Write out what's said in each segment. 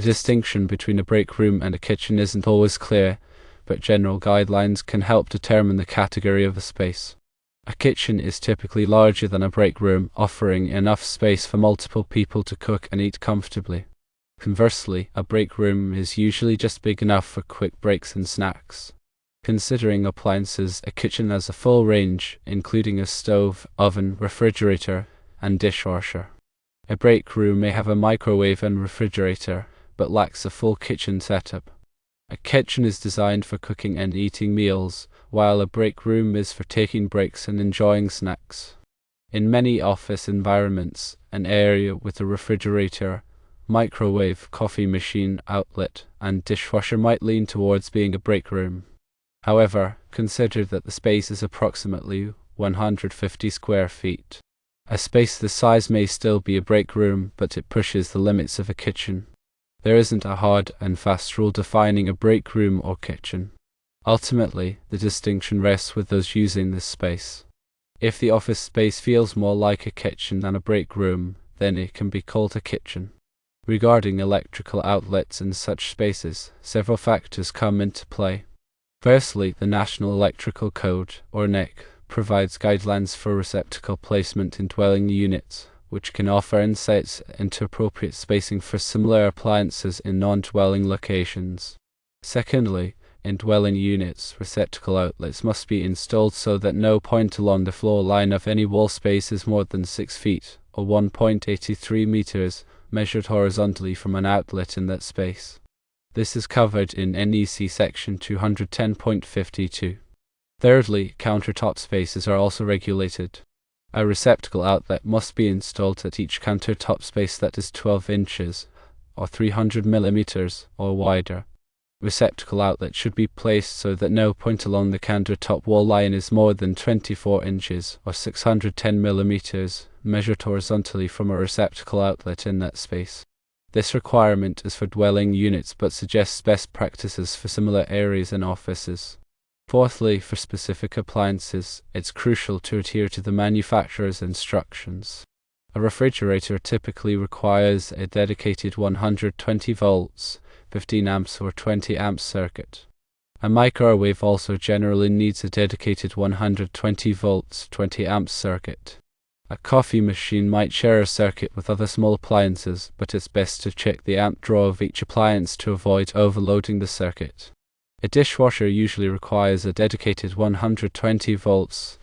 The distinction between a break room and a kitchen isn't always clear, but general guidelines can help determine the category of a space. A kitchen is typically larger than a break room, offering enough space for multiple people to cook and eat comfortably. Conversely, a break room is usually just big enough for quick breaks and snacks. Considering appliances, a kitchen has a full range, including a stove, oven, refrigerator, and dishwasher. A break room may have a microwave and refrigerator, but lacks a full kitchen setup. A kitchen is designed for cooking and eating meals, while a break room is for taking breaks and enjoying snacks. In many office environments, an area with a refrigerator, microwave, coffee machine, outlet, and dishwasher might lean towards being a break room. However, consider that the space is approximately 150 square feet. A space this size may still be a break room, but it pushes the limits of a kitchen. There isn't a hard and fast rule defining a break room or kitchen. Ultimately, the distinction rests with those using this space. If the office space feels more like a kitchen than a break room, then it can be called a kitchen. Regarding electrical outlets in such spaces, several factors come into play. Firstly, the National Electrical Code, or NEC, provides guidelines for receptacle placement in dwelling units, which can offer insights into appropriate spacing for similar appliances in non-dwelling locations. Secondly, in dwelling units, receptacle outlets must be installed so that no point along the floor line of any wall space is more than 6 feet, or 1.83 meters, measured horizontally from an outlet in that space. This is covered in NEC section 210.52. Thirdly, countertop spaces are also regulated. A receptacle outlet must be installed at each countertop space that is 12 inches, or 300 millimeters, or wider. Receptacle outlets should be placed so that no point along the countertop wall line is more than 24 inches, or 610 millimeters, measured horizontally from a receptacle outlet in that space. This requirement is for dwelling units but suggests best practices for similar areas and offices. Fourthly, for specific appliances, it's crucial to adhere to the manufacturer's instructions. A refrigerator typically requires a dedicated 120 volts, 15 amps or 20 amp circuit. A microwave also generally needs a dedicated 120 volts, 20 amp circuit. A coffee machine might share a circuit with other small appliances, but it's best to check the amp draw of each appliance to avoid overloading the circuit. A dishwasher usually requires a dedicated 120 volts,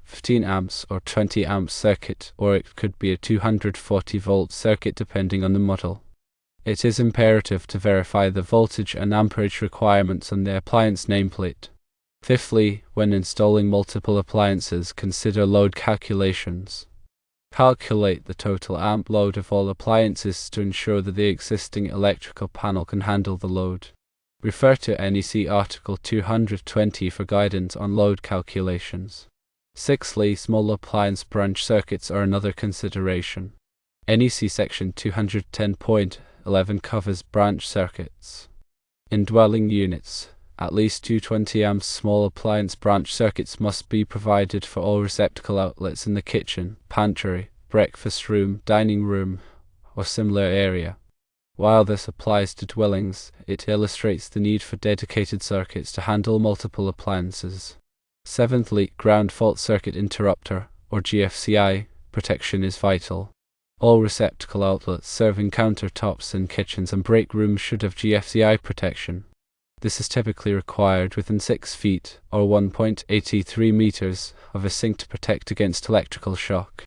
15 amps or 20 amp circuit, or it could be a 240 volt circuit depending on the model. It is imperative to verify the voltage and amperage requirements on the appliance nameplate. Fifthly, when installing multiple appliances, consider load calculations. Calculate the total amp load of all appliances to ensure that the existing electrical panel can handle the load. Refer to NEC Article 220 for guidance on load calculations. Sixthly, small appliance branch circuits are another consideration. NEC Section 210.11 covers branch circuits. In dwelling units, at least 220 amps small appliance branch circuits must be provided for all receptacle outlets in the kitchen, pantry, breakfast room, dining room, or similar area. While this applies to dwellings, it illustrates the need for dedicated circuits to handle multiple appliances. Seventhly, ground fault circuit interrupter, or GFCI, protection is vital. All receptacle outlets serving countertops in kitchens and break rooms should have GFCI protection. This is typically required within 6 feet, or 1.83 meters, of a sink to protect against electrical shock.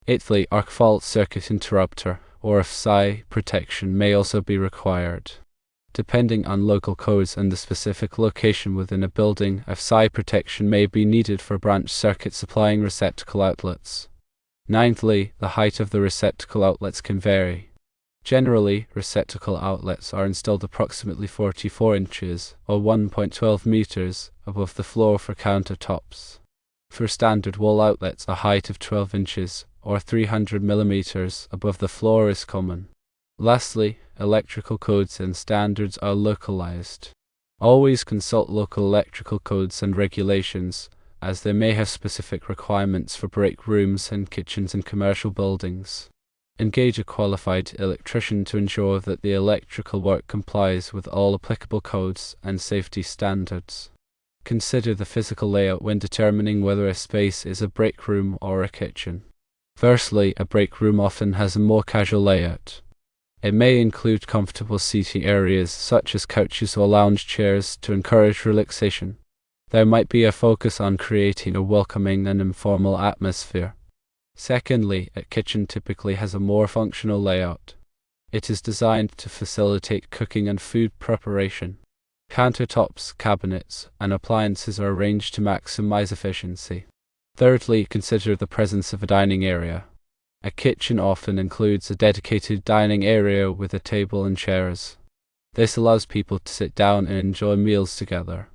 Eighthly, arc fault circuit interrupter, or FSI protection may also be required. Depending on local codes and the specific location within a building, FSI protection may be needed for branch circuits supplying receptacle outlets. Ninthly, the height of the receptacle outlets can vary. Generally, receptacle outlets are installed approximately 44 inches, or 1.12 meters, above the floor for countertops. For standard wall outlets, a height of 12 inches, or 300 millimeters, above the floor is common. Lastly, electrical codes and standards are localized. Always consult local electrical codes and regulations, as they may have specific requirements for break rooms and kitchens in commercial buildings. Engage a qualified electrician to ensure that the electrical work complies with all applicable codes and safety standards. Consider the physical layout when determining whether a space is a break room or a kitchen. Firstly, a break room often has a more casual layout. It may include comfortable seating areas such as couches or lounge chairs to encourage relaxation. There might be a focus on creating a welcoming and informal atmosphere. Secondly, a kitchen typically has a more functional layout. It is designed to facilitate cooking and food preparation. Countertops, cabinets, and appliances are arranged to maximize efficiency. Thirdly, consider the presence of a dining area. A kitchen often includes a dedicated dining area with a table and chairs. This allows people to sit down and enjoy meals together.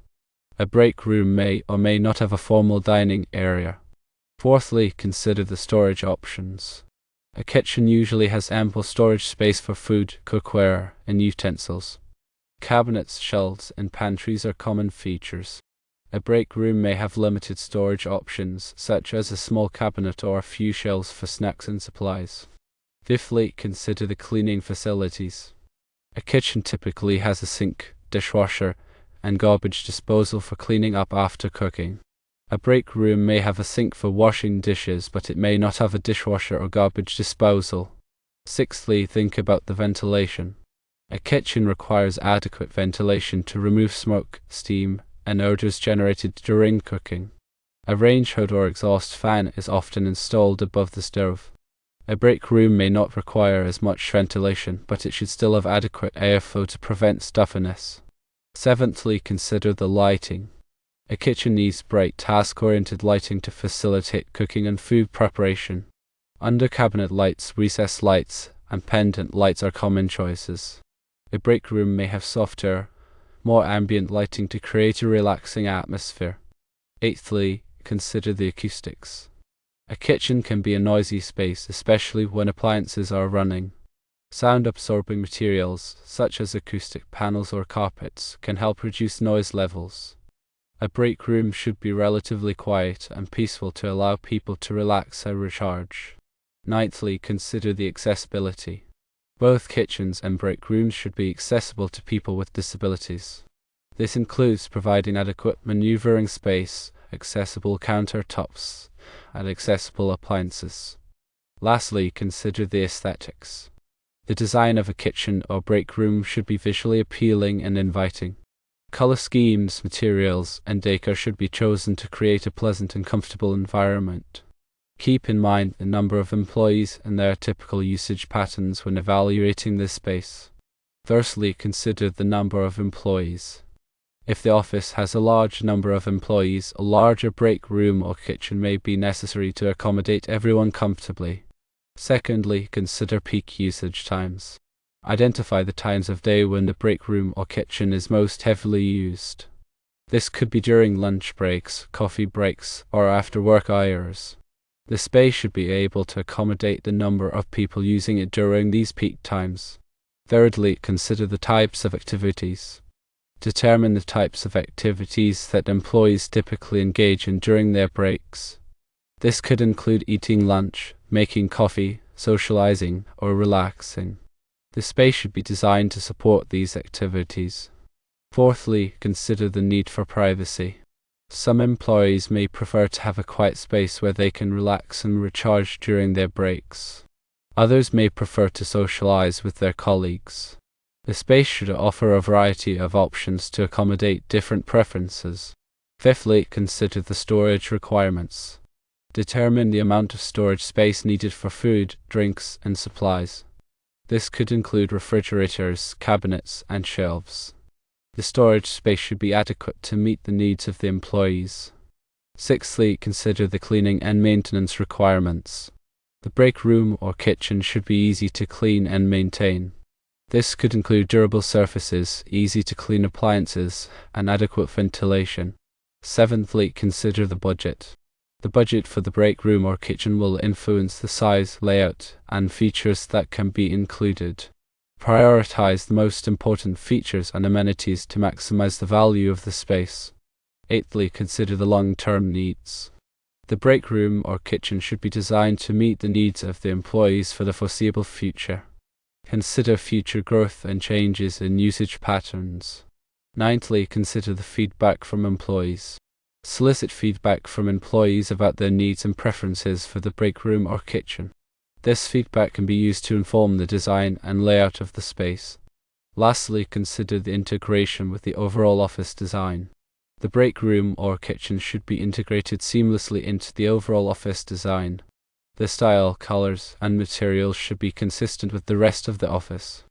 A break room may or may not have a formal dining area. Fourthly, consider the storage options. A kitchen usually has ample storage space for food, cookware, and utensils. Cabinets, shelves, and pantries are common features. A break room may have limited storage options, such as a small cabinet or a few shelves for snacks and supplies. Fifthly, consider the cleaning facilities. A kitchen typically has a sink, dishwasher, and garbage disposal for cleaning up after cooking. A break room may have a sink for washing dishes, but it may not have a dishwasher or garbage disposal. Sixthly, think about the ventilation. A kitchen requires adequate ventilation to remove smoke, steam, and odors generated during cooking. A range hood or exhaust fan is often installed above the stove. A break room may not require as much ventilation, but it should still have adequate airflow to prevent stuffiness. Seventhly, consider the lighting. A kitchen needs bright, task-oriented lighting to facilitate cooking and food preparation. Under-cabinet lights, recessed lights, and pendant lights are common choices. A break room may have softer, more ambient lighting to create a relaxing atmosphere. Eighthly, consider the acoustics. A kitchen can be a noisy space, especially when appliances are running. Sound-absorbing materials, such as acoustic panels or carpets, can help reduce noise levels. A break room should be relatively quiet and peaceful to allow people to relax and recharge. Ninthly, consider the accessibility. Both kitchens and break rooms should be accessible to people with disabilities. This includes providing adequate maneuvering space, accessible countertops, and accessible appliances. Lastly, consider the aesthetics. The design of a kitchen or break room should be visually appealing and inviting. Color schemes, materials, and decor should be chosen to create a pleasant and comfortable environment. Keep in mind the number of employees and their typical usage patterns when evaluating this space. Firstly, consider the number of employees. If the office has a large number of employees, a larger break room or kitchen may be necessary to accommodate everyone comfortably. Secondly, consider peak usage times. Identify the times of day when the break room or kitchen is most heavily used. This could be during lunch breaks, coffee breaks, or after work hours. The space should be able to accommodate the number of people using it during these peak times. Thirdly, consider the types of activities. Determine the types of activities that employees typically engage in during their breaks. This could include eating lunch, making coffee, socializing, or relaxing. The space should be designed to support these activities. Fourthly, consider the need for privacy. Some employees may prefer to have a quiet space where they can relax and recharge during their breaks. Others may prefer to socialize with their colleagues. The space should offer a variety of options to accommodate different preferences. Fifthly, consider the storage requirements. Determine the amount of storage space needed for food, drinks, and supplies. This could include refrigerators, cabinets, and shelves. The storage space should be adequate to meet the needs of the employees. Sixthly, consider the cleaning and maintenance requirements. The break room or kitchen should be easy to clean and maintain. This could include durable surfaces, easy-to-clean appliances, and adequate ventilation. Seventhly, consider the budget. The budget for the break room or kitchen will influence the size, layout, and features that can be included. Prioritize the most important features and amenities to maximize the value of the space. Eighthly, consider the long-term needs. The break room or kitchen should be designed to meet the needs of the employees for the foreseeable future. Consider future growth and changes in usage patterns. Ninthly, consider the feedback from employees. Solicit feedback from employees about their needs and preferences for the break room or kitchen. This feedback can be used to inform the design and layout of the space. Lastly, consider the integration with the overall office design. The break room or kitchen should be integrated seamlessly into the overall office design. The style, colors, and materials should be consistent with the rest of the office.